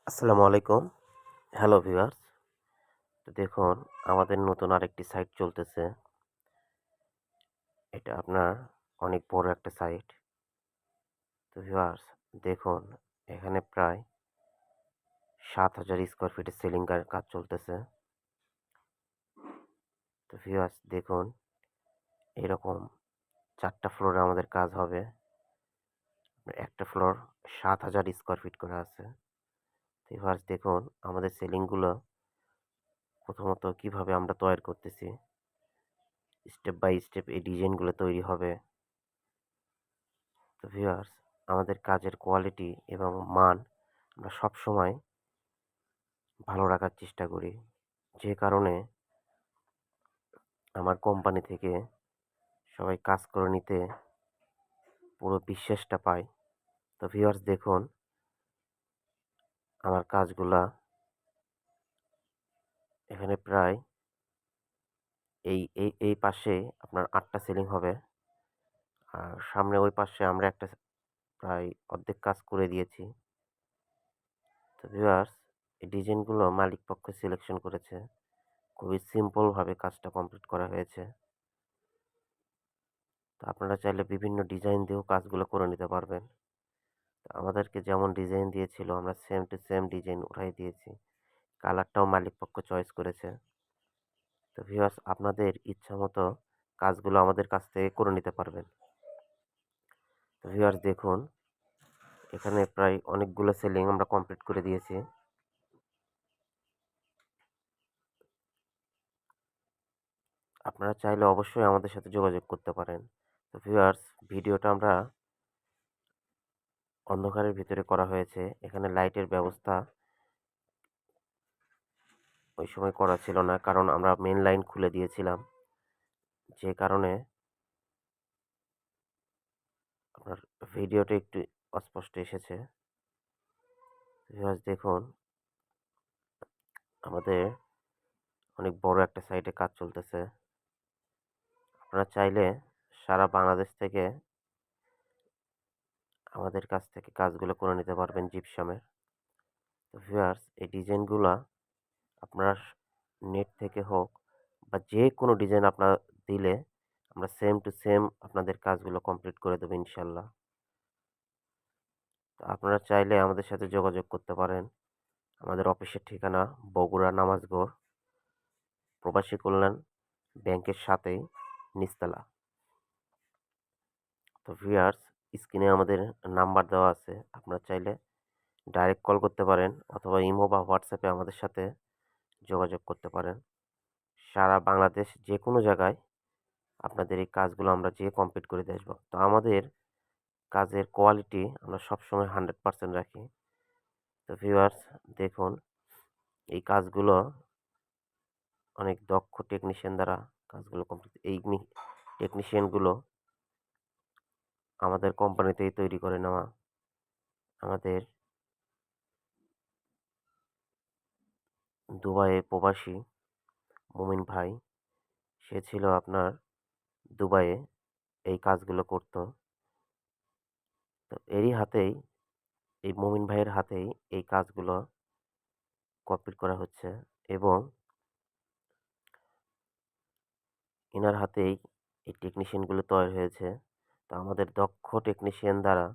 আসসালামু আলাইকুম। Hello viewers. তো দেখুন আমাদের নতুন আরেকটি সাইট চলতেছে। এটা আপনার অনেক বড় একটা সাইট। তো ভিউয়ার্স দেখুন এখানে প্রায় ৭,০০০ স্কয়ার ফিটের সেলিং এর কাজ চলতেছে। তো ভিউয়ার্স দেখুন এরকম ৪ টা ফ্লোরে আমাদের কাজ হবে। একটা ফ্লোর ৭,০০০ স্কয়ার ফিট করে আছে। তো ভিউয়ার্স দেখুন আমাদের সেলিং গুলো প্রথমত কিভাবে আমরা তৈরি করতেছি। স্টেপ বাই স্টেপ এই ডিজাইন গুলো তৈরি হবে। তো ভিউয়ার্স আমাদের কাজের কোয়ালিটি এবং মান আমরা সবসময় ভালো রাখার চেষ্টা করি। যে কারণে আমার কোম্পানি থেকে সবাই কাজ করে নিতে পুরো বিশ্বাসটা পায়। তো ভিউয়ার্স দেখুন আমার কাজগুলা এখানে প্রায় এই পাশে আপনার ৮ টা সিলিং হবে। আর সামনে ওই পাশে আমরা একটা প্রায় অর্ধেক কাজ করে দিয়েছি। তো ভিউয়ার্স এই ডিজাইনগুলো মালিক পক্ষ সিলেকশন করেছে। খুবই সিম্পল ভাবে কাজটা কমপ্লিট করা হয়েছে। তো আপনারা চাইলে বিভিন্ন ডিজাইন দিয়েও কাজগুলো করে নিতে পারবেন। তো আমাদেরকে যেমন ডিজাইন দিয়েছিল আমরা সেম টু সেম ডিজাইন উঠাই দিয়েছি। কালারটাও মালিক পক্ষ চয়েস করেছে। তো ভিউয়ার্স আপনাদের ইচ্ছামতো কাজগুলো আমাদের কাছ থেকে করে নিতে পারবেন। তো ভিউয়ার্স দেখুন এখানে প্রায় অনেকগুলো সেলিং আমরা কমপ্লিট করে দিয়েছি। আপনারা চাইলে অবশ্যই আমাদের সাথে যোগাযোগ করতে পারেন। তো ভিউয়ার্স ভিডিওটা আমরা অন্ধকারের ভিতরে করা হয়েছে। এখানে লাইটের ব্যবস্থা ওই সময় করা ছিল না। কারণ আমরা মেইন লাইন খুলে দিয়েছিলাম। যে কারণে আপনার ভিডিওটা একটু অস্পষ্ট এসেছে। ভিউয়ার্স দেখুন আমাদের অনেক বড় একটা সাইটে কাজ চলতেছে। আপনারা চাইলে সারা বাংলাদেশ থেকে আমাদের কাছ থেকে কাজগুলো করে নিতে পারবেন জিপসামের। তো ভিউয়ার্স এই ডিজাইনগুলা আপনারা নেট থেকে হোক বা যেকোনো ডিজাইন আপনারা দিলে আমরা সেম টু সেম আপনাদের কাজগুলো কমপ্লিট করে দেব ইনশাল্লাহ। তো আপনারা চাইলে আমাদের সাথে যোগাযোগ করতে পারেন। আমাদের অফিসের ঠিকানা বগুড়া নামাজগড় প্রবাসী কল্যাণ ব্যাংকের সাথেই নিচতলা। তো ভিউয়ার্স স্ক্রিনে আমাদের নাম্বার দেওয়া আছে। আপনারা চাইলে ডাইরেক্ট কল করতে পারেন অথবা ইমো বা হোয়াটসঅ্যাপে আমাদের সাথে যোগাযোগ করতে পারেন। সারা বাংলাদেশ যেকোনো জায়গায় আপনাদের এই কাজগুলো আমরা যেয়ে কমপ্লিট করে দিয়ে আসবো। তো আমাদের কাজের কোয়ালিটি আমরা সবসময় 100% রাখি। তো ভিউয়ার্স দেখুন এই কাজগুলো অনেক দক্ষ টেকনিশিয়ান দ্বারা কাজগুলো কমপ্লিট টেকনিশিয়ানগুলো আমাদের কোম্পানিতেই তৈরি করে নেওয়া। আমাদের দুবাইয়ে প্রবাসী মুমিন ভাই সে ছিল আপনার দুবাইয়ে এই কাজগুলো করত। তো এরই হাতেই এই মুমিন ভাইয়ের হাতেই এই কাজগুলো কমপ্লিট করা হচ্ছে এবং এনার হাতেই এই টেকনিশিয়ানগুলো তৈরি হয়েছে। তো আমাদের দক্ষ টেকনিশিয়ান দ্বারা